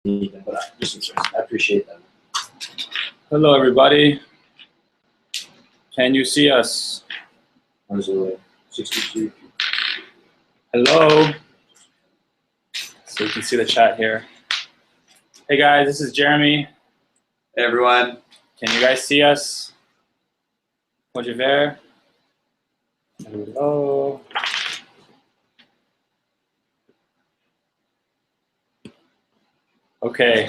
need them, but I appreciate them. Hello, everybody. Can you see us? There's 62. Hello. So you can see the chat here. Hey guys, this is Jeremy. Hey everyone. Can you guys see us? Pode ver? Hello. Okay.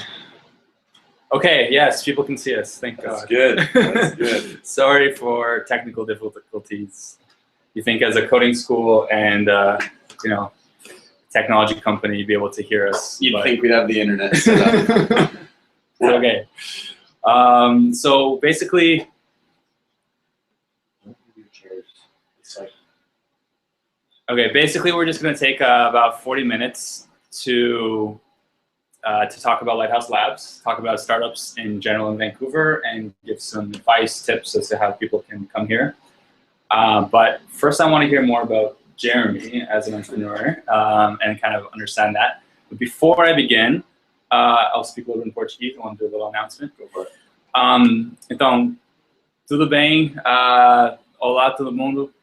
Okay, yes, people can see us. Thank God. That's good. That's good. Sorry for technical difficulties. You think as a coding school and you know, technology company, you'd be able to hear us. You'd think we'd have the internet set up. It's okay. So basically, okay, basically we're just going to take about 40 minutes to talk about Lighthouse Labs, talk about startups in general in Vancouver, and give some advice, tips as to how people can come here. But first I want to hear more about Jeremy as an entrepreneur and kind of understand that. But before I begin, I'll speak a little bit in Portuguese. I want to do a little announcement. Go for it. Então, tudo bem? Olá, todo mundo.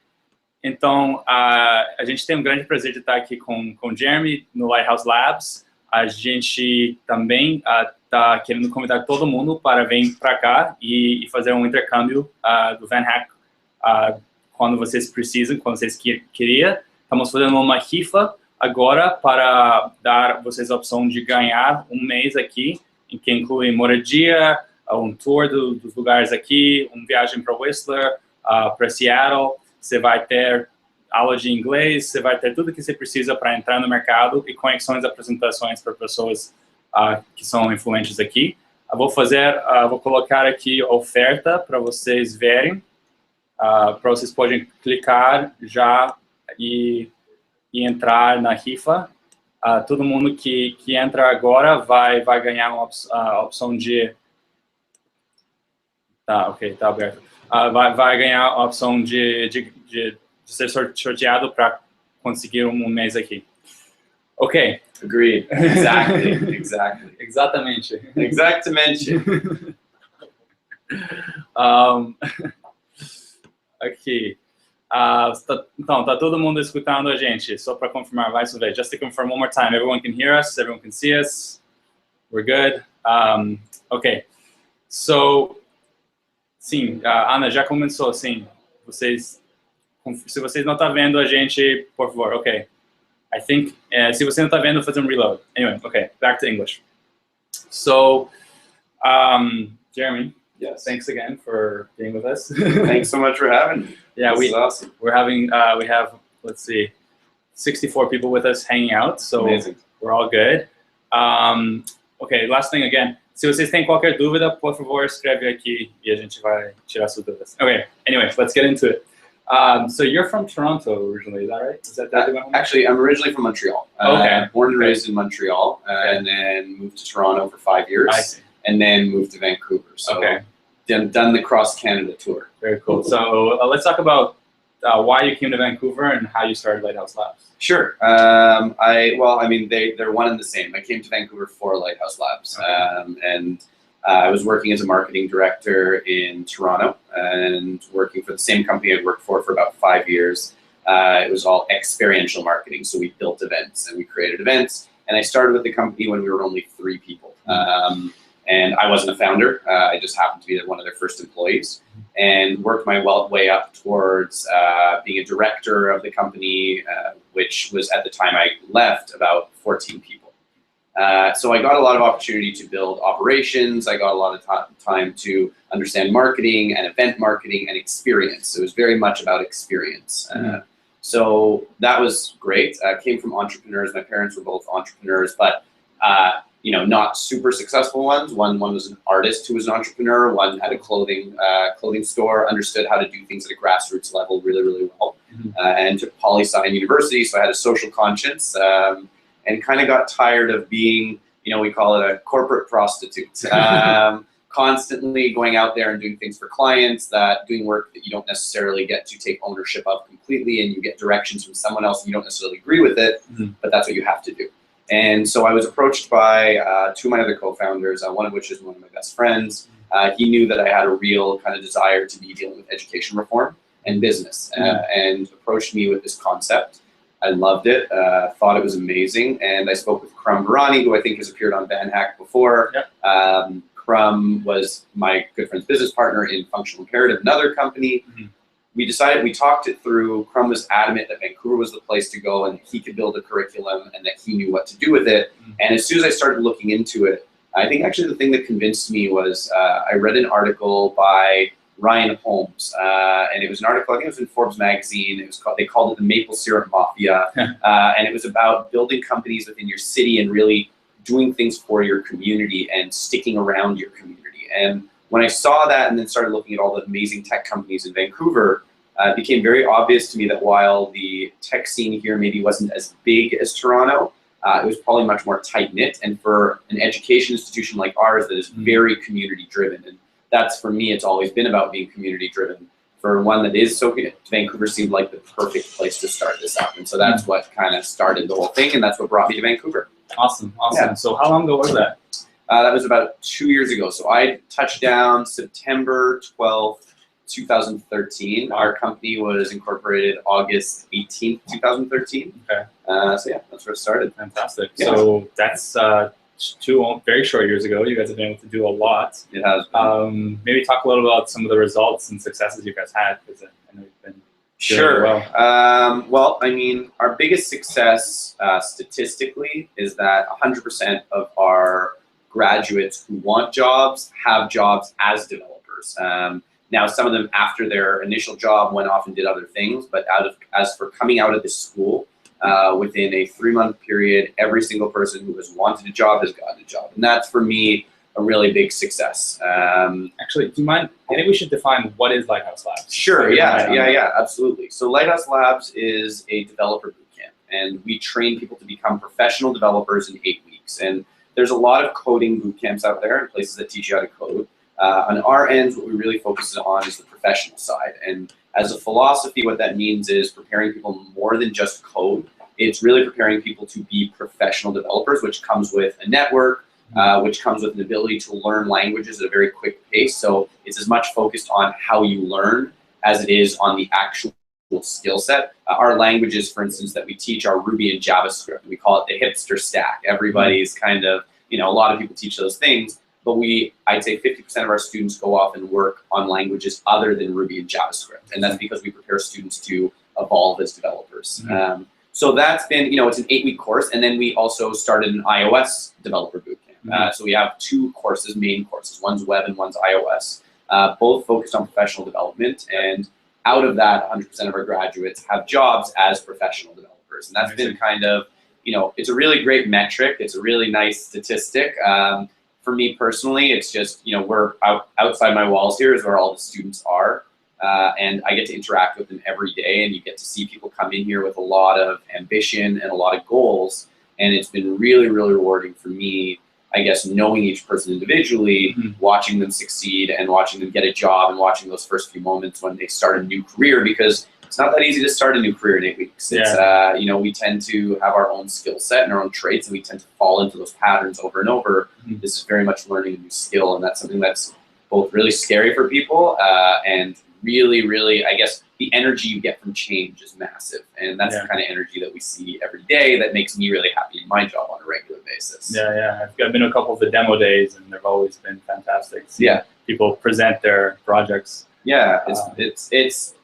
Então, a gente tem um grande prazer de estar aqui com o Jeremy no Lighthouse Labs. A gente também está querendo convidar todo mundo para vir para cá e fazer um intercâmbio do VanHack quando vocês precisam, quando vocês queriam. Estamos fazendo uma rifa agora para dar vocês a opção de ganhar um mês aqui, em que inclui moradia, um tour dos lugares aqui, uma viagem para Whistler, para Seattle. Você vai ter aula de inglês, você vai ter tudo que você precisa para entrar no mercado e conexões e apresentações para pessoas que são influentes aqui. Eu vou colocar aqui a oferta para vocês verem, para vocês podem clicar já e entrar na rifa. Todo mundo que entra agora vai ganhar a opção de... Tá, ok, tá aberto. Vai ganhar a opção de ser sorteado para conseguir um mês aqui. Ok. Agreed. Exactly. Exactly. Exatamente. Exactamente. Aqui. Então, tá todo mundo escutando a gente? Só para confirmar, vai subir. Just to confirm one more time. Everyone can hear us. Everyone can see us. We're good. Ok. So, sim, Ana, já começou, sim. Se vocês não estão vendo a gente, por favor, ok. I think, se você não está vendo, fazer um reload. Anyway, okay, back to English. So, Jeremy, yes. Thanks again for being with us. Thanks so much for having me. Yeah, this is awesome. We have, let's see, 64 people with us hanging out, so amazing. We're all good. Okay, last thing again. Se vocês têm qualquer dúvida, por favor, escreve aqui e a gente vai tirar suas dúvidas. Okay, anyway, let's get into it. So you're from Toronto originally, is that right? Is that actually, I'm originally from Montreal. Okay. Born and raised in Montreal, and then moved to Toronto for 5 years. I see. And then moved to Vancouver. So okay. Done the cross Canada tour. Very cool. So let's talk about why you came to Vancouver and how you started Lighthouse Labs. Sure. I mean, they're one and the same. I came to Vancouver for Lighthouse Labs, okay. And I was working as a marketing director in Toronto and working for the same company I'd worked for about 5 years. It was all experiential marketing. So we built events and we created events. And I started with the company when we were only 3 people. And I wasn't a founder. I just happened to be one of their first employees and worked my way up towards being a director of the company, which was at the time I left about 14 people. So I got a lot of opportunity to build operations. I got a lot of time to understand marketing and event marketing and experience. So it was very much about experience. So that was great. I came from entrepreneurs. My parents were both entrepreneurs, but you know, not super successful ones. One was an artist who was an entrepreneur. One had a clothing store, understood how to do things at a grassroots level really, really well, and took poli-sci in university. So I had a social conscience and kind of got tired of being, you know, we call it a corporate prostitute. Constantly going out there and doing things for clients, doing work that you don't necessarily get to take ownership of completely, and you get directions from someone else and you don't necessarily agree with it, but that's what you have to do. And so I was approached by two of my other co-founders, one of which is one of my best friends. He knew that I had a real kind of desire to be dealing with education reform and business, and approached me with this concept. I loved it, thought it was amazing, and I spoke with Crum Barani, who I think has appeared on VanHack before. Yep. Crum was my good friend's business partner in Functional Imperative, another company. We talked it through. Crum was adamant that Vancouver was the place to go and he could build a curriculum and that he knew what to do with it. And as soon as I started looking into it, I think actually the thing that convinced me was I read an article by Ryan Holmes, and it was an article, I think it was in Forbes magazine. It was called, they called it the Maple Syrup Mafia, and it was about building companies within your city and really doing things for your community and sticking around your community. And when I saw that and then started looking at all the amazing tech companies in Vancouver, it became very obvious to me that while the tech scene here maybe wasn't as big as Toronto, it was probably much more tight-knit. And for an education institution like ours that is very community-driven, and that's, for me, it's always been about being community-driven. For one that is so good, Vancouver seemed like the perfect place to start this up. And so that's what kind of started the whole thing, and that's what brought me to Vancouver. Awesome. Yeah. So how long ago was that? That was about 2 years ago. So I touched down September 12th, 2013. Our company was incorporated August 18th, 2013. Okay. So yeah, that's where it started. Fantastic. Yeah. So that's 2 very short years ago. You guys have been able to do a lot. It has been. Maybe talk a little about some of the results and successes you guys had, because I know you've been Sure. well. Well, I mean, our biggest success statistically is that 100% of our graduates who want jobs have jobs as developers. Now, some of them after their initial job went off and did other things, but as for coming out of this school, within a 3-month period, every single person who has wanted a job has gotten a job. And that's, for me, a really big success. Actually, do you mind? I think we should define what is Lighthouse Labs. Sure, yeah, absolutely. So Lighthouse Labs is a developer bootcamp, and we train people to become professional developers in 8 weeks. And there's a lot of coding bootcamps out there and places that teach you how to code. On our end, what we really focus on is the professional side. And as a philosophy, what that means is preparing people more than just code. It's really preparing people to be professional developers, which comes with a network, which comes with an ability to learn languages at a very quick pace. So it's as much focused on how you learn as it is on the actual skill set. Our languages, for instance, that we teach are Ruby and JavaScript. We call it the hipster stack. Everybody's kind of, a lot of people teach those things, but I'd say 50% of our students go off and work on languages other than Ruby and JavaScript. And that's because we prepare students to evolve as developers. So that's been, it's an 8-week course. And then we also started an iOS developer bootcamp. So we have 2 courses, main courses. One's web and one's iOS, both focused on professional development. And out of that, 100% of our graduates have jobs as professional developers. And that's been kind of, it's a really great metric. It's a really nice statistic. For me personally, it's just, we're outside my walls here is where all the students are. And I get to interact with them every day, and you get to see people come in here with a lot of ambition and a lot of goals. And it's been really, really rewarding for me, I guess, knowing each person individually, watching them succeed and watching them get a job and watching those first few moments when they start a new career, because it's not that easy to start a new career in 8 weeks. It's, we tend to have our own skill set and our own traits, and we tend to fall into those patterns over and over. This is very much learning a new skill, and that's something that's both really scary for people and really, really, I guess, the energy you get from change is massive. And that's the kind of energy that we see every day that makes me really happy in my job on a regular basis. I've been to a couple of the demo days, and they've always been fantastic. People present their projects. It's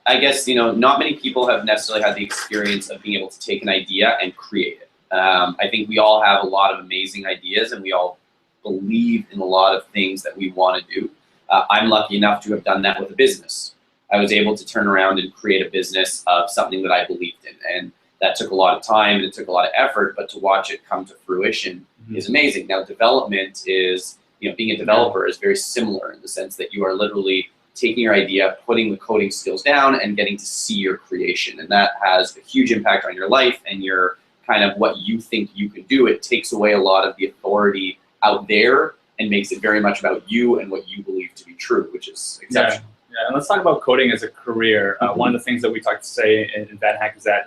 I guess, not many people have necessarily had the experience of being able to take an idea and create it. I think we all have a lot of amazing ideas, and we all believe in a lot of things that we want to do. I'm lucky enough to have done that with a business. I was able to turn around and create a business of something that I believed in, and that took a lot of time and it took a lot of effort, but to watch it come to fruition is amazing. Now, development is, being a developer is very similar in the sense that you are literally taking your idea, putting the coding skills down, and getting to see your creation. And that has a huge impact on your life and your kind of what you think you can do. It takes away a lot of the authority out there and makes it very much about you and what you believe to be true, which is exceptional. And let's talk about coding as a career. One of the things that we talk to say in VanHack is that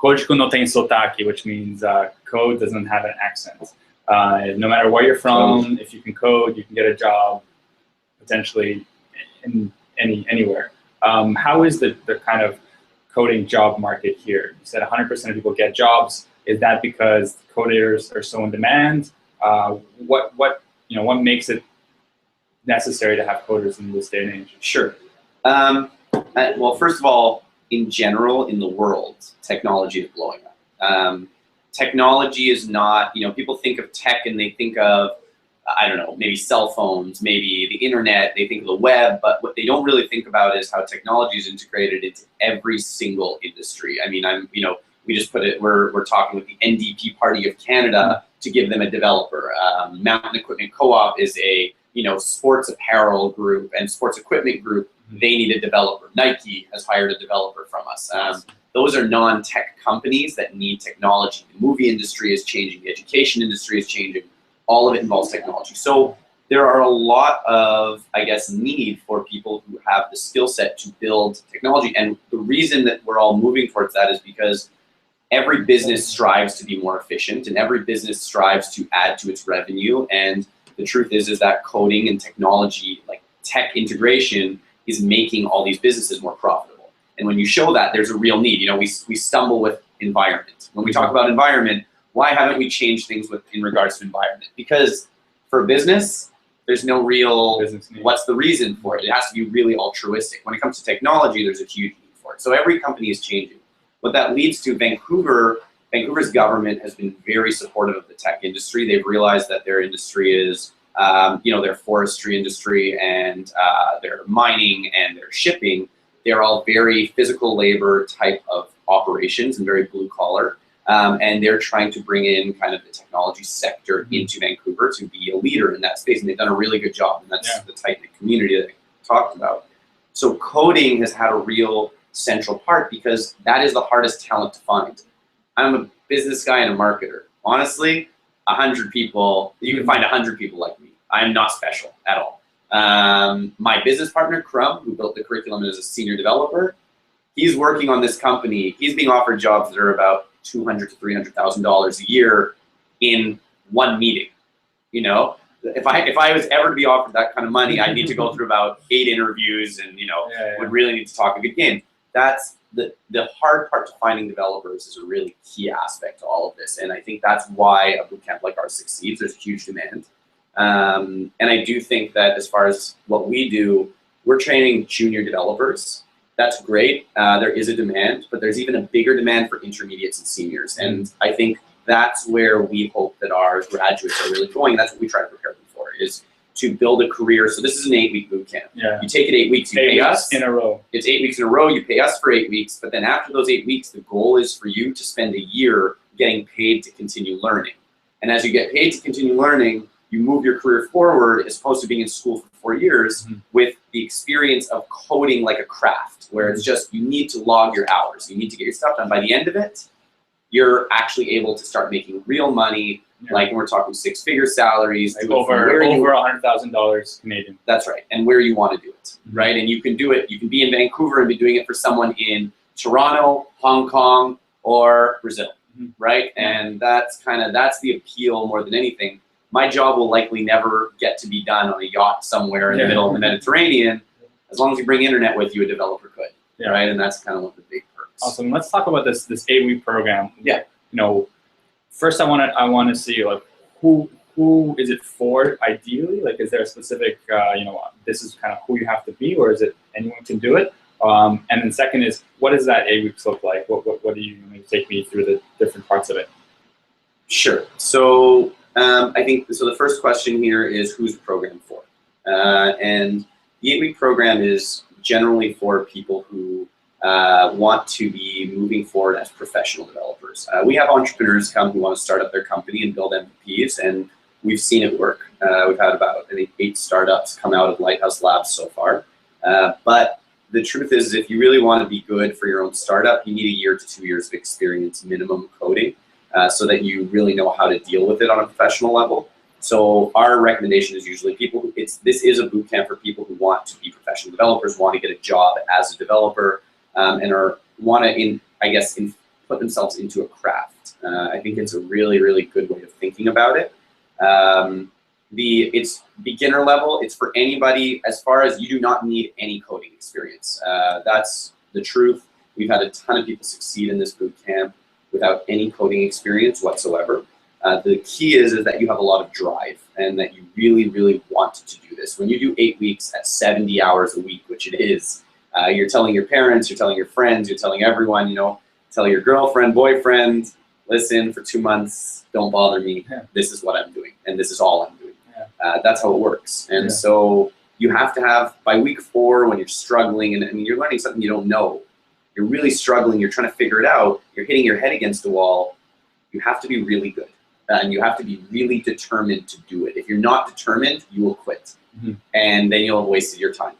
Código no tem sotaque, which means code doesn't have an accent. No matter where you're from, if you can code, you can get a job potentially in anywhere. How is the kind of coding job market here? You said 100% of people get jobs. Is that because coders are so in demand? What makes it necessary to have coders in this day and age? Sure. Well, first of all, in general, in the world, technology is blowing up. Technology is not, people think of tech and they think of, I don't know, maybe cell phones, maybe the internet, they think of the web, but what they don't really think about is how technology is integrated into every single industry. I mean, we just put it, we're talking with the NDP Party of Canada to give them a developer. Mountain Equipment Co-op is a, sports apparel group and sports equipment group. They need a developer. Nike has hired a developer from us. Those are non-tech companies that need technology. The movie industry is changing. The education industry is changing. All of it involves technology. So there are a lot of, I guess, need for people who have the skill set to build technology. And the reason that we're all moving towards that is because every business strives to be more efficient and every business strives to add to its revenue. And the truth is that coding and technology, like tech integration, is making all these businesses more profitable. And when you show that, there's a real need. We stumble with environment. When we talk about environment, why haven't we changed things in regards to environment? Because for business, there's no real, what's the reason for it? It has to be really altruistic. When it comes to technology, there's a huge need for it. So every company is changing. What that leads to, Vancouver's government has been very supportive of the tech industry. They've realized that their industry is, their forestry industry and their mining and their shipping, they're all very physical labor type of operations and very blue collar. And they're trying to bring in kind of the technology sector into Vancouver to be a leader in that space. And they've done a really good job. And that's the tight-knit community that I talked about. So coding has had a real central part because that is the hardest talent to find. I'm a business guy and a marketer. Honestly, 100 people, you can find 100 people like me. I am not special at all. My business partner, Crumb, who built the curriculum and is a senior developer, he's working on this company. He's being offered jobs that are about $200,000 to $300,000 a year in one meeting. If I was ever to be offered that kind of money, I'd need to go through about 8 interviews and would really need to talk a good game. That's the hard part to finding developers is a really key aspect to all of this. And I think that's why a bootcamp like ours succeeds. There's huge demand. And I do think that as far as what we do, we're training junior developers. That's great. There is a demand, but there's even a bigger demand for intermediates and seniors. And I think that's where we hope that our graduates are really going. That's what we try to prepare them for, is to build a career. So this is an 8-week boot camp. You take it 8 weeks, you pay us. In a row. It's 8 weeks in a row, you pay us for 8 weeks, but then after those 8 weeks, the goal is for you to spend a year getting paid to continue learning. And as you get paid to continue learning, you move your career forward as opposed to being in school for 4 years with the experience of coding like a craft, where it's just, you need to log your hours. You need to get your stuff done. By the end of it, you're actually able to start making real money. Like we're talking 6-figure salaries. Like over $100,000 Canadian. That's right. And where you want to do it, right? And you can do it. You can be in Vancouver and be doing it for someone in Toronto, Hong Kong, or Brazil, right? And that's the appeal more than anything. My job will likely never get to be done on a yacht somewhere in the middle of the Mediterranean. As long as you bring internet with you, a developer could, right? And that's kind of one of the big perks. Awesome. Let's talk about this 8-week program. First I want to see like who is it for ideally? Like, is there a specific this is kind of who you have to be, or is it anyone can do it? And then second is, what does that 8 weeks look like? What do you take me through the different parts of it? Sure. So I think the first question here is, who's the program for? And the 8-week program is generally for people who want to be moving forward as professional developers. We have entrepreneurs come who want to start up their company and build MVPs, and we've seen it work. We've had about, I think, 8 startups come out of Lighthouse Labs so far. But the truth is, if you really want to be good for your own startup, you need 1 year to 2 years of experience minimum coding, so that you really know how to deal with it on a professional level. So our recommendation is usually this is a boot camp for people who want to be professional developers, want to get a job as a developer, and want to put themselves into a craft. I think it's a really, really good way of thinking about it. It's beginner level. It's for anybody, as far as you do not need any coding experience. That's the truth. We've had a ton of people succeed in this boot camp without any coding experience whatsoever. The key is that you have a lot of drive and that you really, really want to do this. When you do 8 weeks at 70 hours a week, which it is, you're telling your parents, you're telling your friends, you're telling everyone, you know, tell your girlfriend, boyfriend, listen, for 2 months, don't bother me. Yeah. This is what I'm doing, and this is all I'm doing. Yeah. That's how it works. And Yeah. so you have to have, by week 4, when you're struggling, and I mean, you're learning something you don't know, you're really struggling, you're trying to figure it out, you're hitting your head against the wall, you have to be really good. And you have to be really determined to do it. If you're not determined, you will quit. Mm-hmm. And then you'll have wasted your time.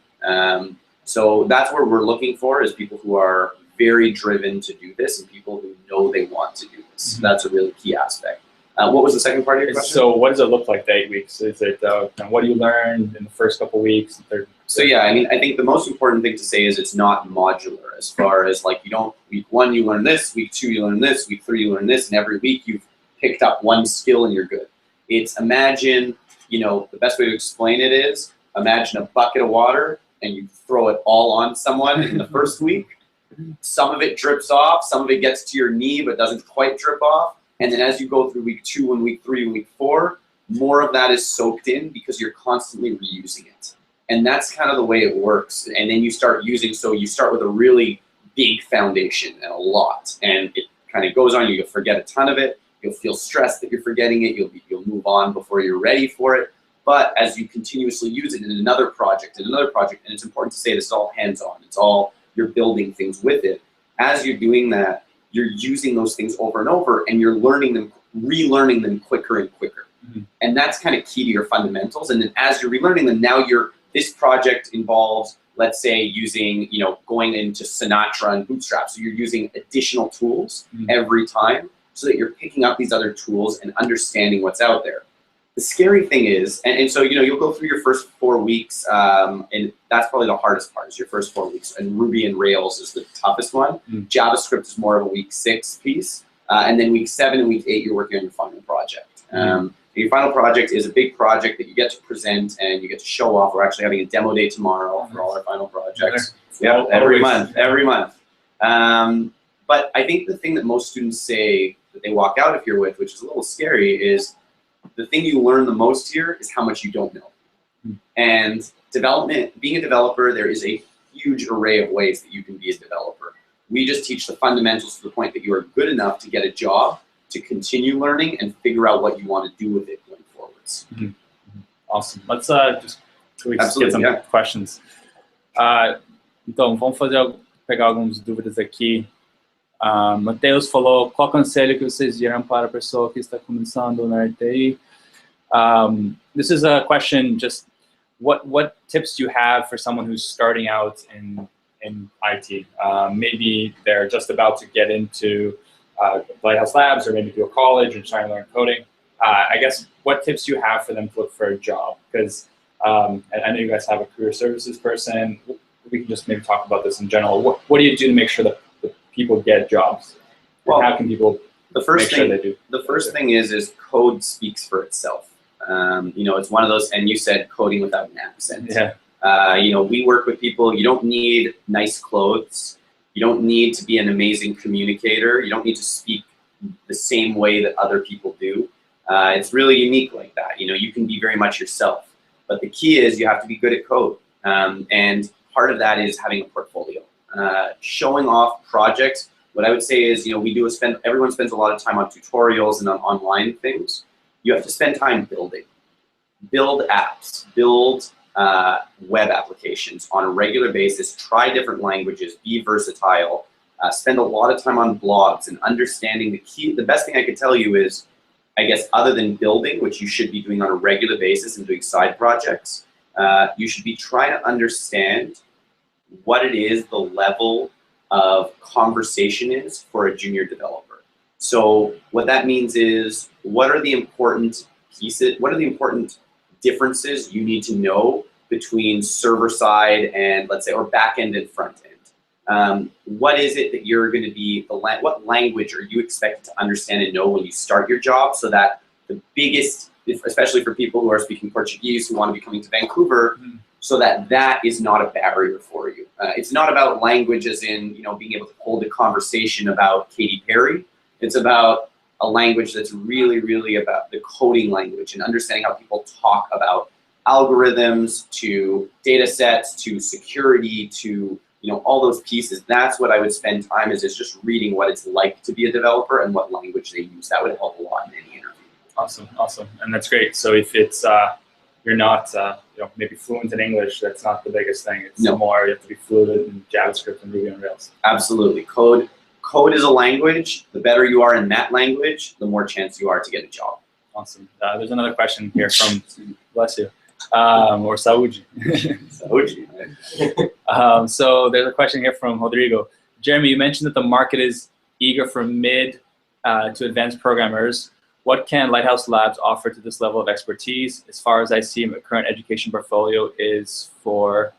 So that's what we're looking for, is people who are very driven to do this and people who know they want to do this. Mm-hmm. That's a really key aspect. What was the second part of your question? So what does it look like, the 8 weeks? Is it what do you learn in the first couple weeks? So yeah, I mean, I think the most important thing to say is it's not modular, as far as like, you don't, week 1 you learn this, week 2 you learn this, week 3 you learn this, and every week you've picked up one skill and you're good. It's, imagine, you know, the best way to explain it is, imagine a bucket of water and you throw it all on someone in the first week. Some of it drips off, some of it gets to your knee but doesn't quite drip off. And then as you go through week 2 and week 3 and week 4, more of that is soaked in because you're constantly reusing it. And that's kind of the way it works. And then you start using, so you start with a really big foundation and a lot. And it kind of goes on, you'll forget a ton of it. You'll feel stressed that you're forgetting it. You'll move on before you're ready for it. But as you continuously use it in another project, and it's important to say this is all hands-on. It's all, you're building things with it. As you're doing that, you're using those things over and over, and you're learning them, relearning them quicker and quicker. Mm-hmm. And that's kind of key to your fundamentals. And then as you're relearning them, now this project involves, let's say, using, you know, going into Sinatra and Bootstrap. So you're using additional tools every time, so that you're picking up these other tools and understanding what's out there. The scary thing is, and so, you know, you'll go through your first 4 weeks, and that's probably the hardest part, is your first 4 weeks. And Ruby and Rails is the toughest one. JavaScript is more of a week 6 piece. And then week 7 and week 8, you're working on your final project. Your final project is a big project that you get to present and you get to show off. We're actually having a demo day tomorrow for all our final projects. Yeah, every month. But I think the thing that most students say that they walk out of here with, which is a little scary, is the thing you learn the most here is how much you don't know. And development, being a developer, there is a huge array of ways that you can be a developer. We just teach the fundamentals to the point that you are good enough to get a job, to continue learning and figure out what you want to do with it going forwards. Awesome. Let's just get some questions. Então, vamos pegar algumas dúvidas aqui. Mateus falou, qual conselho que vocês diriam para a pessoa que está começando na RTI? This is a question, just what tips do you have for someone who's starting out in IT? Maybe they're just about to get into Lighthouse Labs, or maybe to a college and trying to learn coding. I guess, what tips do you have for them to look for a job? Because I know you guys have a career services person. We can just maybe talk about this in general. What do you do to make sure that people get jobs? Well, how can people make sure they do? The first thing is code speaks for itself. You know, it's one of those, and you said coding without an accent. Yeah. You know, we work with people. You don't need nice clothes. You don't need to be an amazing communicator. You don't need to speak the same way that other people do. It's really unique like that. You know, you can be very much yourself. But the key is you have to be good at code. And part of that is having a portfolio. Showing off projects. What I would say is, you know, everyone spends a lot of time on tutorials and on online things. You have to spend time building. Build apps. Build web applications on a regular basis. Try different languages. Be versatile. Spend a lot of time on blogs and understanding the best thing I could tell you is, I guess, other than building, which you should be doing on a regular basis and doing side projects, you should be trying to understand what it is the level of conversation is for a junior developer. So what that means is, what are the important pieces, what are the important differences you need to know between server side and, let's say, or back end and front end? What is it that you're going to be, what language are you expected to understand and know when you start your job, so that the biggest, especially for people who are speaking Portuguese who want to be coming to Vancouver, so that that is not a barrier for you. It's not about language as in, you know, being able to hold a conversation about Katy Perry. It's about a language that's really, really about the coding language and understanding how people talk about algorithms, to data sets, to security, to, you know, all those pieces. That's what I would spend time is just reading what it's like to be a developer and what language they use. That would help a lot in any interview. Awesome, awesome, and that's great. So if it's you're not you know, maybe fluent in English, that's not the biggest thing. It's more you have to be fluent in JavaScript and Ruby on Rails. Absolutely, code is a language. The better you are in that language, the more chance you are to get a job. Awesome. There's another question here from bless you, or Saúde. Saúde. So there's a question here from Rodrigo. Jeremy, you mentioned that the market is eager for mid to advanced programmers. What can Lighthouse Labs offer to this level of expertise? As far as I see, my current education portfolio is for,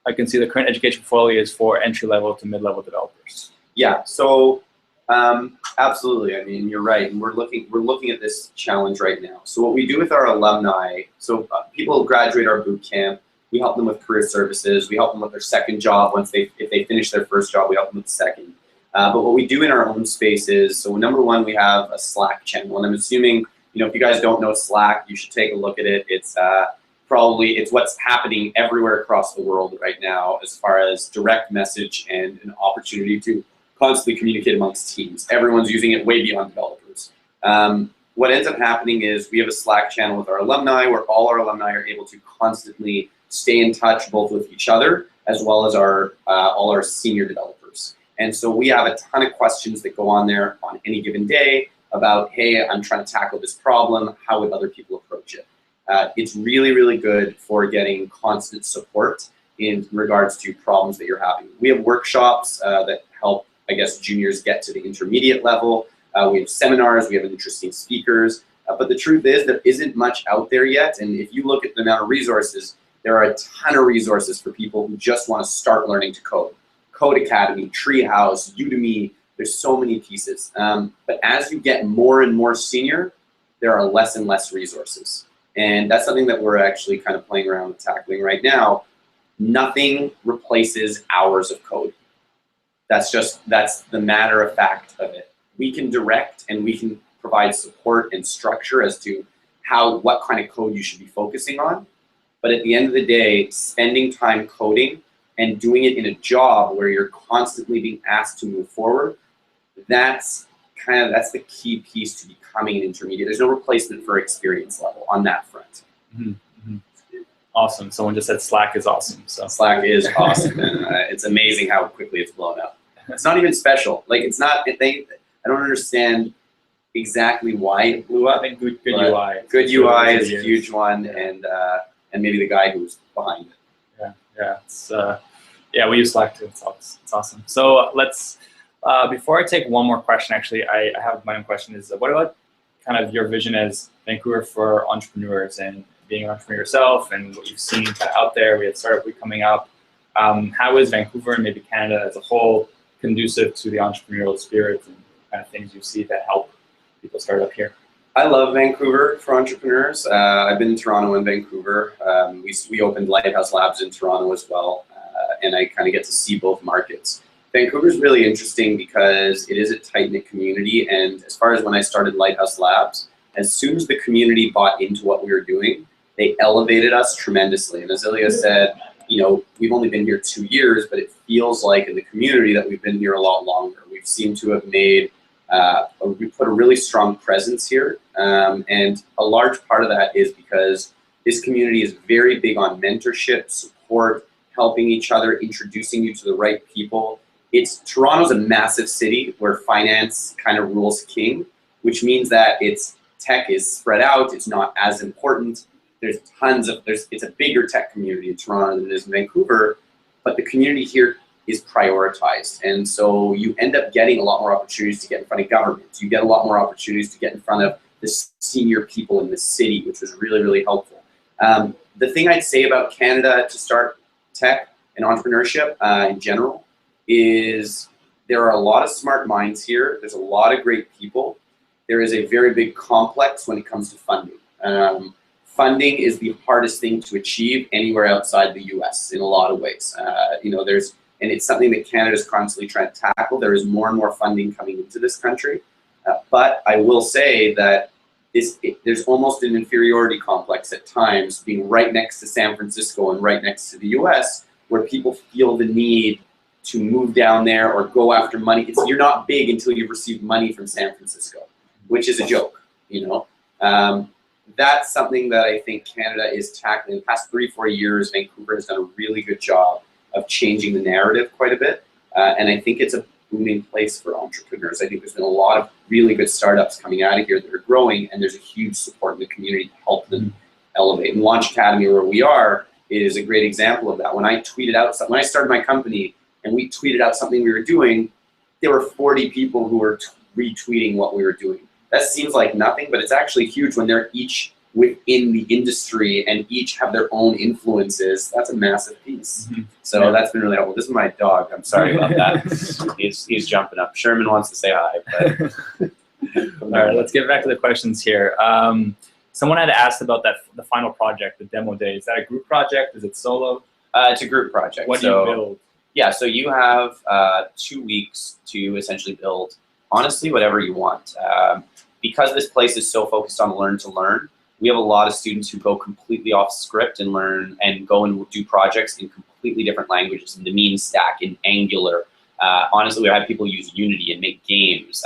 I can see the current education portfolio is for entry-level to mid-level developers. Yeah, so absolutely. I mean, you're right, and we're looking at this challenge right now. So what we do with our alumni, so people graduate our boot camp, we help them with career services, we help them with their second job. If they finish their first job, we help them with the second. But what we do in our own space is, so number one, we have a Slack channel, and I'm assuming, you know, if you guys don't know Slack, you should take a look at it. It's it's what's happening everywhere across the world right now as far as direct message and an opportunity to constantly communicate amongst teams. Everyone's using it way beyond developers. What ends up happening is we have a Slack channel with our alumni where all our alumni are able to constantly stay in touch both with each other as well as our all our senior developers. And so we have a ton of questions that go on there on any given day about, hey, I'm trying to tackle this problem. How would other people approach it? It's really, really good for getting constant support in regards to problems that you're having. We have workshops that help, I guess, juniors get to the intermediate level. We have seminars, we have interesting speakers. But the truth is there isn't much out there yet. And if you look at the amount of resources, there are a ton of resources for people who just want to start learning to code. Code Academy, Treehouse, Udemy, there's so many pieces. But as you get more and more senior, there are less and less resources. And that's something that we're actually kind of playing around with tackling right now. Nothing replaces hours of code. That's the matter of fact of it. We can direct and we can provide support and structure as to what kind of code you should be focusing on. But at the end of the day, spending time coding and doing it in a job where you're constantly being asked to move forward, that's the key piece to becoming an intermediate. There's no replacement for experience level on that front. Mm-hmm. Awesome. Someone just said Slack is awesome. So Slack is awesome. And, it's amazing how quickly it's blown up. It's not even special. Like it's not. I don't understand exactly why it blew up. I think good UI. Good UI is a huge one, and maybe the guy who's behind it. Yeah. It's we use Slack too. It's awesome. So let's. Before I take one more question, actually, I have my own question. Is what about kind of your vision as Vancouver for entrepreneurs and being an entrepreneur yourself and what you've seen kind of out there? We had Startup Week coming up. How is Vancouver and maybe Canada as a whole conducive to the entrepreneurial spirit and kind of things you see that help people start up here? I love Vancouver for entrepreneurs. I've been in Toronto and Vancouver. We opened Lighthouse Labs in Toronto as well, and I kind of get to see both markets. Vancouver is really interesting because it is a tight-knit community, and as far as when I started Lighthouse Labs, as soon as the community bought into what we were doing, they elevated us tremendously. And as Ilya said, you know, we've only been here 2 years, but it feels like in the community that we've been here a lot longer. We've seemed to have made, we put a really strong presence here, and a large part of that is because this community is very big on mentorship, support, helping each other, introducing you to the right people. Toronto's a massive city where finance kind of rules king, which means that tech is spread out, it's not as important. There's it's a bigger tech community in Toronto than it is in Vancouver, but the community here is prioritized. And so you end up getting a lot more opportunities to get in front of governments. You get a lot more opportunities to get in front of the senior people in the city, which was really, really helpful. The thing I'd say about Canada to start tech and entrepreneurship in general is there are a lot of smart minds here. There's a lot of great people. There is a very big complex when it comes to funding. Funding is the hardest thing to achieve anywhere outside the U.S. in a lot of ways. You know, and it's something that Canada's constantly trying to tackle. There is more and more funding coming into this country. But I will say that there's almost an inferiority complex at times, being right next to San Francisco and right next to the U.S., where people feel the need to move down there or go after money. You're not big until you've received money from San Francisco, which is a joke, you know. That's something that I think Canada is tackling. In the past 3-4 years, Vancouver has done a really good job of changing the narrative quite a bit. And I think it's a booming place for entrepreneurs. I think there's been a lot of really good startups coming out of here that are growing, and there's a huge support in the community to help them elevate. And Launch Academy, where we are, is a great example of that. When I tweeted out something, when I started my company and we tweeted out something we were doing, there were 40 people who were retweeting what we were doing. That seems like nothing, but it's actually huge when they're each within the industry and each have their own influences. That's a massive piece. So that's been really helpful. This is my dog. I'm sorry about that. He's jumping up. Sherman wants to say hi. But all right, let's get back to the questions here. Someone had asked about the final project, the demo day. Is that a group project? Is it solo? It's a group project. What do you build? Yeah, so you have 2 weeks to essentially build, honestly, whatever you want. Because this place is so focused on learn to learn, we have a lot of students who go completely off script and learn and go and do projects in completely different languages, in the mean stack, in Angular. Honestly, we have people use Unity and make games.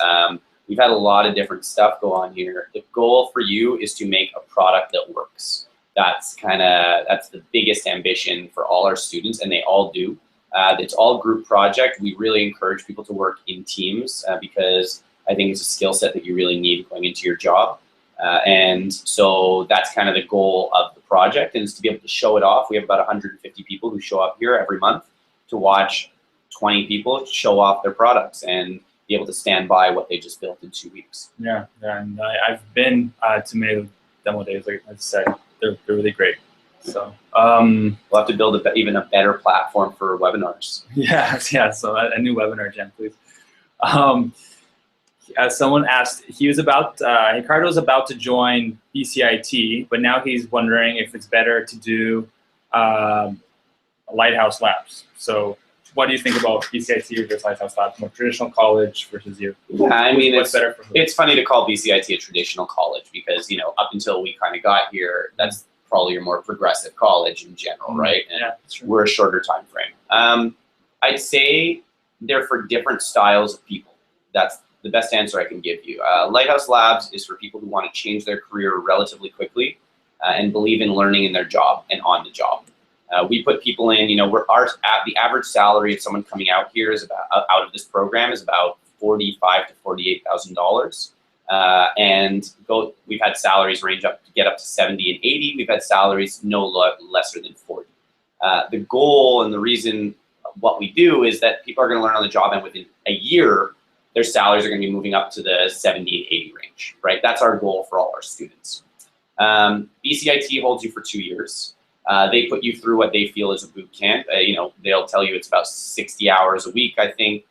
We've had a lot of different stuff go on here. The goal for you is to make a product that works. That's the biggest ambition for all our students, and they all do. It's all group project. We really encourage people to work in teams because I think it's a skill set that you really need going into your job. And so that's kind of the goal of the project, and is to be able to show it off. We have about 150 people who show up here every month to watch 20 people show off their products and be able to stand by what they just built in 2 weeks. Yeah, and I've been to many of the demo days, like I said, they're really great. So we'll have to build even a better platform for webinars. Yeah, so a new webinar, Jen, please. Someone asked, Ricardo's about to join BCIT, but now he's wondering if it's better to do Lighthouse Labs. So what do you think about BCIT versus Lighthouse Labs, more traditional college versus you? Yeah, I mean, what's better for who? It's funny to call BCIT a traditional college because, you know, up until we kind of got here, that's probably your more progressive college in general, right? And yeah, that's true. We're a shorter time frame. I'd say they're for different styles of people. That's the best answer I can give you. Lighthouse Labs is for people who want to change their career relatively quickly and believe in learning in their job and on the job. We put people in, you know, the average salary of someone coming out here is out of this program is about $45,000 to $48,000. And we've had salaries range up to get up to 70 and 80. We've had salaries no lesser than 40. The goal and the reason what we do is that people are going to learn on the job, and within a year, their salaries are going to be moving up to the 70 and 80 range, right? That's our goal for all our students. BCIT holds you for 2 years. They put you through what they feel is a boot camp. You know, they'll tell you it's about 60 hours a week, I think.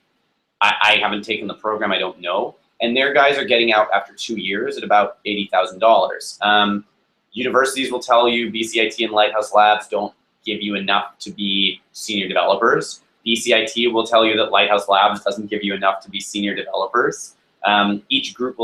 I haven't taken the program, I don't know. And their guys are getting out after 2 years at about $80,000. Universities will tell you BCIT and Lighthouse Labs don't give you enough to be senior developers. BCIT will tell you that Lighthouse Labs doesn't give you enough to be senior developers. Each group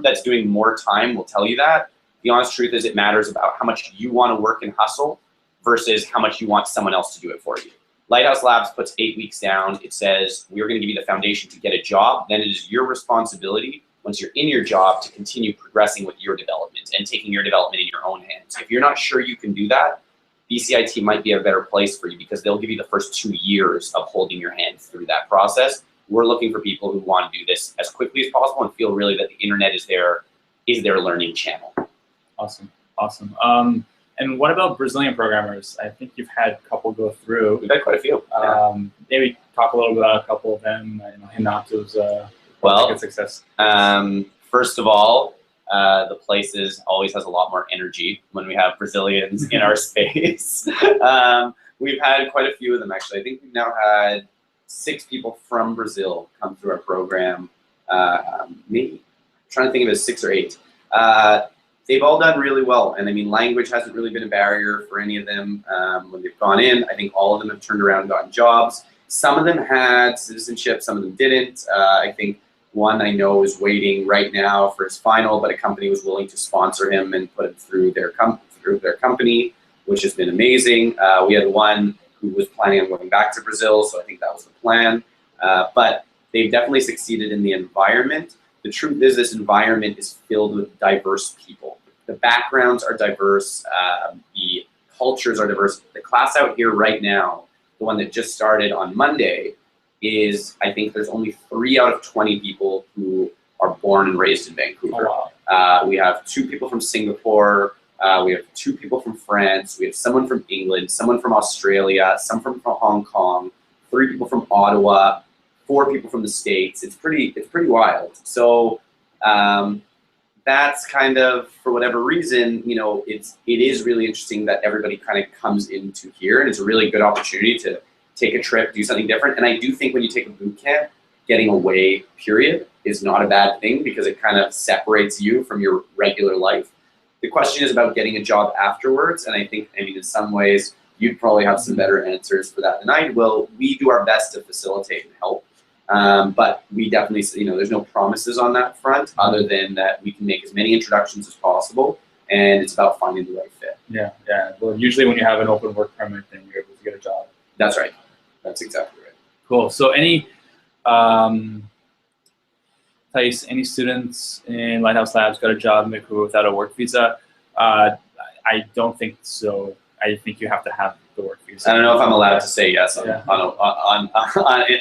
that's doing more time will tell you that. The honest truth is it matters about how much you want to work and hustle versus how much you want someone else to do it for you. Lighthouse Labs puts 8 weeks down. It says, we're going to give you the foundation to get a job. Then it is your responsibility, once you're in your job, to continue progressing with your development and taking your development in your own hands. If you're not sure you can do that, BCIT might be a better place for you because they'll give you the first 2 years of holding your hand through that process. We're looking for people who want to do this as quickly as possible and feel really that the internet is their learning channel. Awesome. And what about Brazilian programmers? I think you've had a couple go through. We've had quite a few. Maybe talk a little bit about a couple of them. Hinato's a good success. First of all, the place always has a lot more energy when we have Brazilians in our space. We've had quite a few of them, actually. I think we've now had 6 people from Brazil come through our program. Maybe I'm trying to think of it as 6 or 8. They've all done really well, and I mean, language hasn't really been a barrier for any of them when they've gone in. I think all of them have turned around and gotten jobs. Some of them had citizenship, some of them didn't. I think one I know is waiting right now for his final, but a company was willing to sponsor him and put him through their company, which has been amazing. We had one who was planning on going back to Brazil, so I think that was the plan. But they've definitely succeeded in the environment. The truth is this environment is filled with diverse people. The backgrounds are diverse, the cultures are diverse. The class out here right now, the one that just started on Monday, is I think there's only 3 out of 20 people who are born and raised in Vancouver. Oh, wow. We have 2 people from Singapore, we have 2 people from France, we have someone from England, someone from Australia, some from Hong Kong, 3 people from Ottawa, 4 people from the States. It's pretty wild. So that's kind of, for whatever reason, you know, it is really interesting that everybody kind of comes into here, and it's a really good opportunity to take a trip, do something different. And I do think when you take a boot camp, getting away, period, is not a bad thing because it kind of separates you from your regular life. The question is about getting a job afterwards, and I think, I mean, in some ways, you'd probably have some better answers for that than I will. We do our best to facilitate and help. But we definitely, you know, there's no promises on that front other than that we can make as many introductions as possible, and it's about finding the right fit. Yeah, yeah. Well, usually when you have an open work permit, then you're able to get a job. That's right. That's exactly right. Cool. So any, Thais, any students in Lighthouse Labs got a job in Vancouver without a work visa? I don't think so. I think you have to have the work visa. I don't know if I'm allowed to say yes on, Yeah. on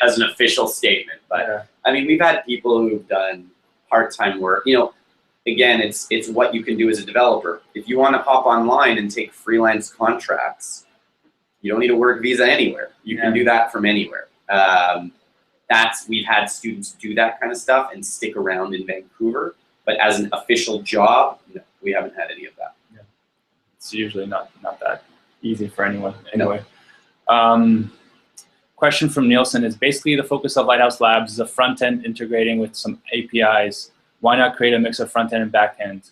as an official statement, but Yeah. I mean, we've had people who've done part-time work. You know, again, it's what you can do as a developer. If you want to hop online and take freelance contracts, you don't need a work visa anywhere. You can do that from anywhere. We've had students do that kind of stuff and stick around in Vancouver, but as an official job, no, we haven't had any of that. Yeah. It's usually not that easy for anyone anyway. Question from Nielsen is basically the focus of Lighthouse Labs is a front end integrating with some APIs. Why not create a mix of front end and back end?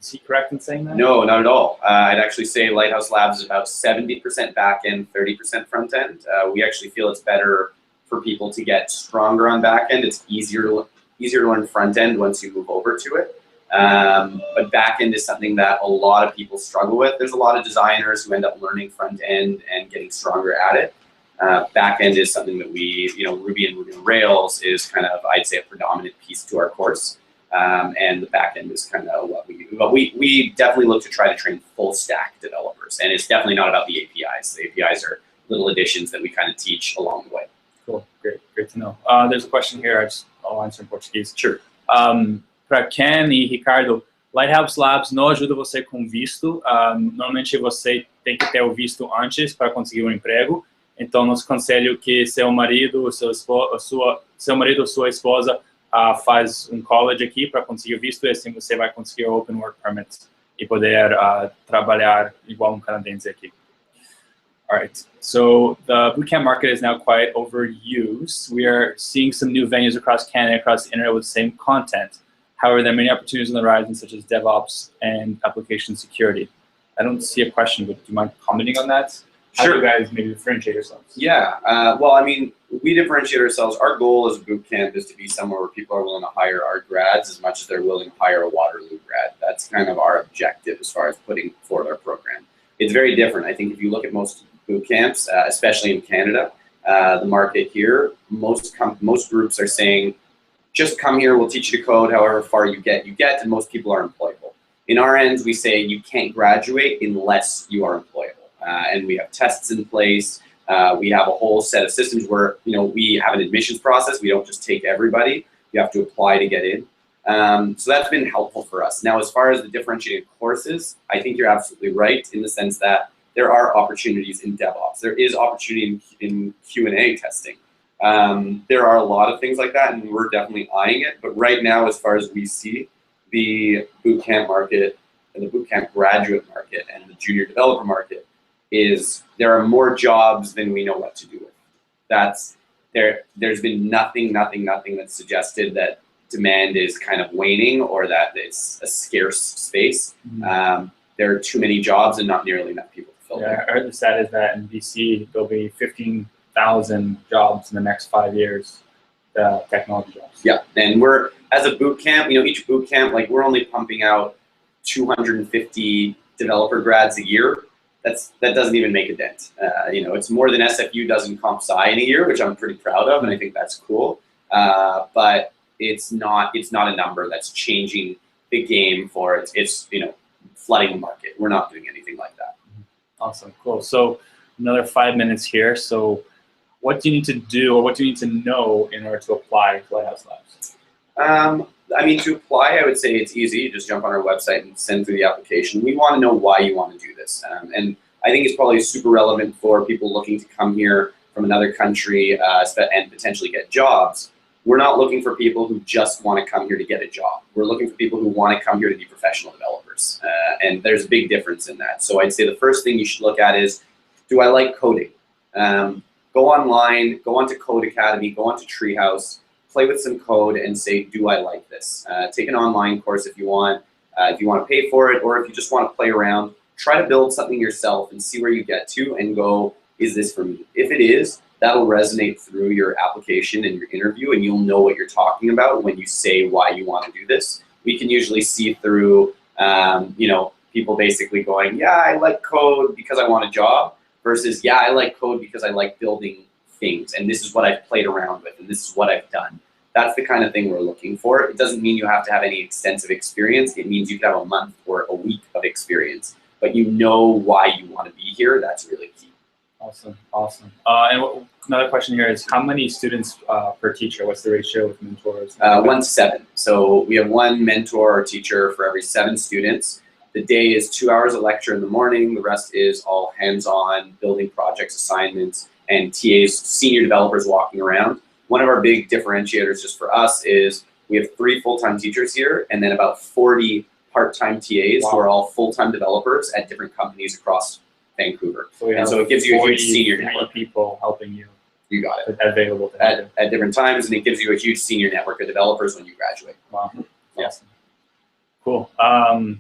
Is he correct in saying that? No, not at all. I'd actually say Lighthouse Labs is about 70% back end, 30% front end. We actually feel it's better for people to get stronger on back end. It's easier to learn front end once you move over to it. But back end is something that a lot of people struggle with. There's a lot of designers who end up learning front end and getting stronger at it. Back end is something that we, you know, Ruby and Ruby on Rails is kind of, I'd say, a predominant piece to our course. And the back end is kind of what we do. But we definitely look to try to train full stack developers. And it's definitely not about the APIs. The APIs are little additions that we kind of teach along the way. Cool, great to know. There's a question here, I'll answer in Portuguese. Sure. Para Ken e Ricardo, Lighthouse Labs não ajuda você com visto. Normalmente você tem que ter o visto antes para conseguir um emprego. Então, nosso conselho é que seu marido, seu marido ou sua esposa faz um college aqui para conseguir o visto, e assim você vai conseguir o Open Work Permit e poder trabalhar igual canadense aqui. All right, so the bootcamp market is now quite overused. We are seeing some new venues across Canada, across the internet with the same content. However, there are many opportunities on the horizon, such as DevOps and application security. I don't see a question, but do you mind commenting on that? How do you guys maybe differentiate yourselves? Yeah, well, I mean, we differentiate ourselves. Our goal as a boot camp is to be somewhere where people are willing to hire our grads as much as they're willing to hire a Waterloo grad. That's kind of our objective as far as putting forward our program. It's very different. I think if you look at most boot camps, especially in Canada, the market here, most groups are saying, just come here, we'll teach you to code, however far you get, and most people are employable. In our ends, we say you can't graduate unless you are employable. And we have tests in place. We have a whole set of systems where, you know, we have an admissions process. We don't just take everybody. You have to apply to get in. So that's been helpful for us. Now, as far as the differentiated courses, I think you're absolutely right in the sense that there are opportunities in DevOps. There is opportunity in Q&A testing. There are a lot of things like that, and we're definitely eyeing it. But right now, as far as we see, the bootcamp market and the bootcamp graduate market and the junior developer market is there are more jobs than we know what to do with. there's been nothing that's suggested that demand is kind of waning or that it's a scarce space. There are too many jobs and not nearly enough people to fill them. I heard the stat is that in BC there'll be 15,000 jobs in the next 5 years, technology jobs. Yeah, and we're, as a boot camp, each boot camp, like we're only pumping out 250 developer grads a year. That doesn't even make a dent. It's more than SFU does in comp sci in a year, which I'm pretty proud of, and I think that's cool. But it's not a number that's changing the game for it's flooding the market. We're not doing anything like that. Awesome, cool. So another 5 minutes here. So what do you need to do, or what do you need to know in order to apply to Lighthouse Labs? To apply, I would say it's easy. You just jump on our website and send through the application. We want to know why you want to do this. And I think it's probably super relevant for people looking to come here from another country and potentially get jobs. We're not looking for people who just want to come here to get a job. We're looking for people who want to come here to be professional developers. And there's a big difference in that. So I'd say the first thing you should look at is, do I like coding? Go online, go onto Code Academy, go onto Treehouse, play with some code and say, do I like this? Take an online course if you want to pay for it, or if you just want to play around, try to build something yourself and see where you get to and go, is this for me? If it is, that'll resonate through your application and your interview, and you'll know what you're talking about when you say why you want to do this. We can usually see through, people basically going, yeah, I like code because I want a job, versus, yeah, I like code because I like building things, and this is what I've played around with, and this is what I've done. That's the kind of thing we're looking for. It doesn't mean you have to have any extensive experience. It means you can have a month or a week of experience, but you know why you want to be here. That's really key. Awesome. And another question here is, how many students per teacher? What's the ratio with mentors? 1 to 7. So we have 1 mentor or teacher for every 7 students. The day is 2 hours of lecture in the morning. The rest is all hands-on, building projects, assignments, and TAs, senior developers walking around. One of our big differentiators just for us is we have 3 full-time teachers here and then about 40 part-time TAs who are all full-time developers at different companies across Vancouver. So it gives you a huge senior network. People helping you. You got it. Available to at different times, and it gives you a huge senior network of developers when you graduate. Wow. Yes. Cool. Do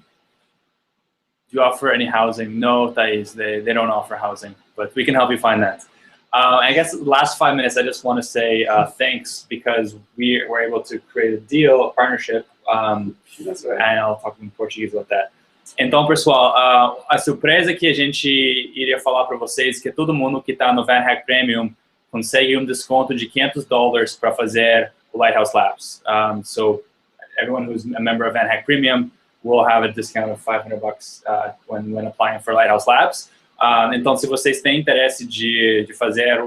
you offer any housing? No, Thais, they don't offer housing, but we can help you find that. I guess the last 5 minutes, I just want to say thanks, because we were able to create a deal, a partnership, That's right. and I'll talk in Portuguese about that. Então, pessoal, a surpresa que a gente iria falar para vocês é que todo mundo que está no VanHack Premium consegue desconto de $500 para fazer o Lighthouse Labs. So everyone who's a member of VanHack Premium will have a discount of $500 when applying for Lighthouse Labs. Então, se vocês têm interesse de fazer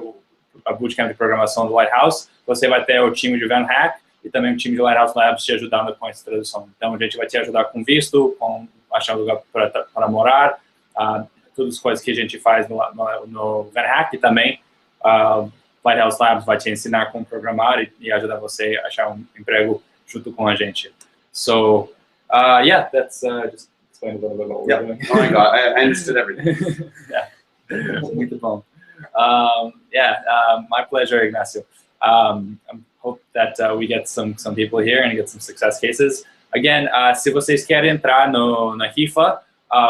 a bootcamp de programação do Lighthouse, você vai ter o time de VanHack e também o time de Lighthouse Labs te ajudando com essa tradução. Então, a gente vai te ajudar com visto, com achar um lugar para morar, todas as coisas que a gente faz no VanHack, e também Lighthouse Labs vai te ensinar como programar e ajudar você a achar um emprego junto com a gente. So, yeah, that's just explain a little bit about what we're doing. Oh my God, I understood everything. Yeah, muito bom. My pleasure, Ignacio. Hope that we get some people here and get some success cases. Again, se vocês querem entrar na rifa,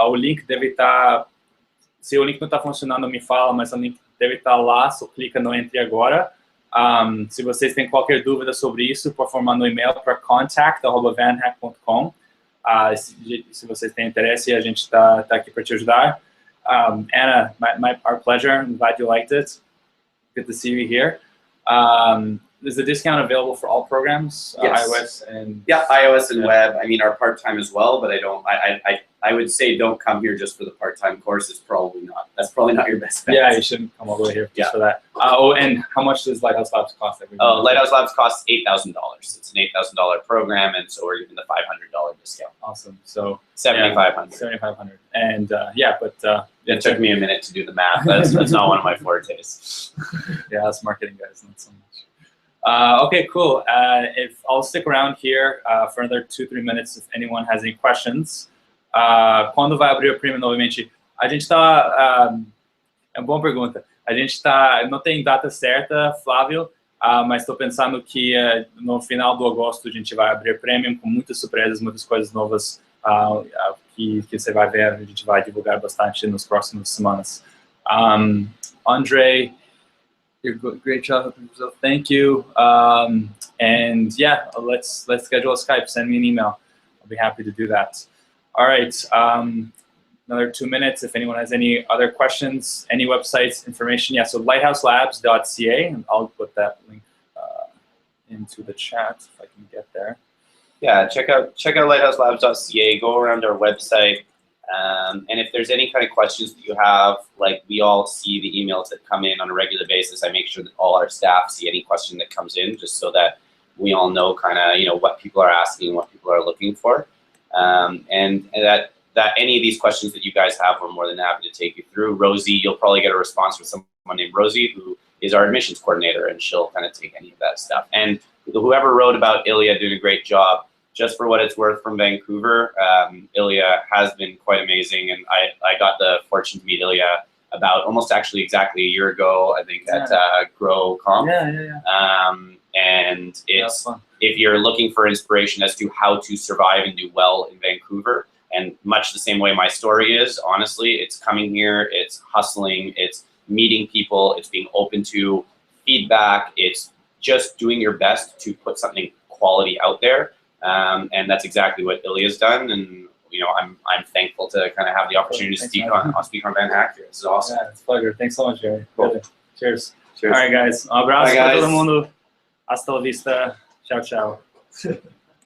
o link deve estar... Se o link não está funcionando, me fala, mas o link deve estar lá, só clica no Entre Agora. Se vocês têm qualquer dúvida sobre isso, por favor, manda um e-mail para contact@vanhack.com. Se vocês têm interesse, a gente está aqui para te ajudar. Anna, our pleasure. I'm glad you liked it. Good to see you here. Is the discount available for all programs? Yes. iOS and... Yeah, iOS and web. I mean, our part-time as well, but I would say don't come here just for the part-time course. That's probably not your best bet. Yeah, you shouldn't come all the way here just for that. And how much does Lighthouse Labs cost? Lighthouse Labs costs $8,000. It's an $8,000 program, and so we're giving the $500 discount. Awesome. So $7,500. $7,500. And it took me a minute to do the math. That's not one of my fortes. Yeah, that's marketing, guys, not so much. Okay, cool. If I'll stick around here for another 2-3 minutes if anyone has any questions. Quando vai abrir o Premium novamente? A gente está... é uma boa pergunta. A gente não tem data certa, Flávio, mas estou pensando que no final do agosto a gente vai abrir Premium com muitas surpresas, muitas coisas novas que você vai ver, a gente vai divulgar bastante nas próximas semanas. Andre, great job, thank you. And yeah, let's schedule a Skype, send me an email. I'll be happy to do that. All right, another 2 minutes. If anyone has any other questions, any websites, information, yeah, so lighthouselabs.ca, and I'll put that link into the chat if I can get there. Yeah, check out lighthouselabs.ca, go around our website, and if there's any kind of questions that you have, like we all see the emails that come in on a regular basis. I make sure that all our staff see any question that comes in, just so that we all know kind of, what people are asking, what people are looking for, and that any of these questions that you guys have, we're more than happy to take you through. Rosie, you'll probably get a response from someone named Rosie, who is our admissions coordinator, and she'll kind of take any of that stuff. And whoever wrote about Ilya doing a great job, just for what it's worth from Vancouver, Ilya has been quite amazing, and I got the fortune to meet Ilya about almost actually exactly a year ago, I think, at GrowConf. And it's, if you're looking for inspiration as to how to survive and do well in Vancouver, and much the same way my story is, honestly, it's coming here, it's hustling, it's meeting people, it's being open to feedback, it's just doing your best to put something quality out there. And that's exactly what Ilya's done, and I'm thankful to kind of have the opportunity to speak on VanHack here. This is awesome. Yeah, it's a pleasure. Thanks so much, Jerry. Cool. Cheers. Cheers. All right, guys. Um abraço para todo mundo. Hasta la vista. Tchau, tchau.